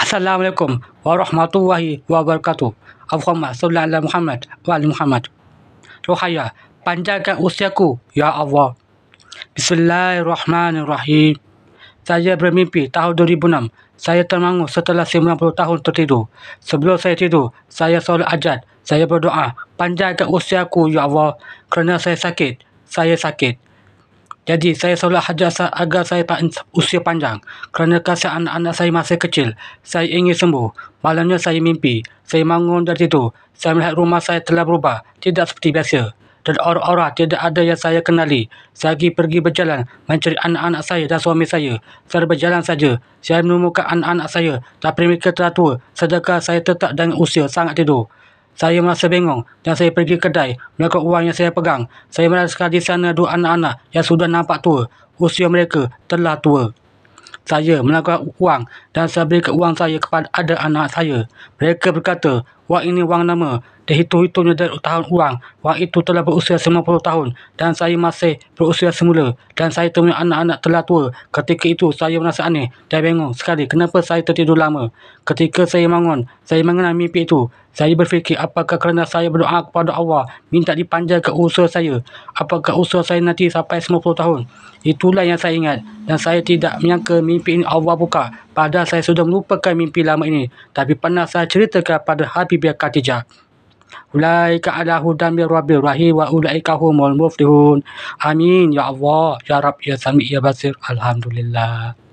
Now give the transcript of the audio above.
Assalamualaikum warahmatullahi wabarakatuh. Allahumma salli ala Muhammad wa ali Muhammad. Rohaya, panjangkan usiaku, ya Allah. Bismillahirrahmanirrahim. Saya bermimpi tahun 2006. Saya termangu setelah 90 tahun tertidur. Sebelum saya tidur, saya solat hajat. Saya berdoa, panjangkan usiaku, ya Allah. Kerana saya sakit. Jadi saya solat hajat agar saya usia panjang. Kerana kasihan anak-anak saya masih kecil. Saya ingin sembuh. Malamnya saya mimpi. Saya bangun dari tidur. Saya melihat rumah saya telah berubah. Tidak seperti biasa. Dan orang-orang tidak ada yang saya kenali. Saya pergi berjalan mencari anak-anak saya dan suami saya. Saya berjalan saja. Saya menemukan anak-anak saya. Tapi mereka telah tua. Sedangkan saya tetap dengan usia sangat tidur. Saya merasa bingung dan saya pergi kedai menukar wang yang saya pegang. Saya merasakan di sana dua anak-anak yang sudah nampak tua. Usia mereka telah tua. Saya menukar wang dan saya berikan wang saya kepada anak saya. Mereka berkata, wang ini wang lama. Dan hitung-hitungnya dari tahun wang itu telah berusia 90 tahun dan saya masih berusia semula. Dan saya temui anak-anak telah tua. Ketika itu saya merasa aneh dan bingung sekali kenapa saya tertidur lama. Ketika saya bangun, saya mengenal mimpi itu. Saya berfikir apakah kerana saya berdoa kepada Allah minta dipanjangkan usia saya. Apakah usia saya nanti sampai 90 tahun. Itulah yang saya ingat. Dan saya tidak menyangka mimpi ini Allah buka. Padahal saya sudah melupakan mimpi lama ini. Tapi pernah saya ceritakan pada Habibie Khadijah. Ulaika ala hudan min rabbir rahim wa ulaika humul muflihun. Amin ya Allah, ya Rabb, ya Sami, ya Basir. Alhamdulillah.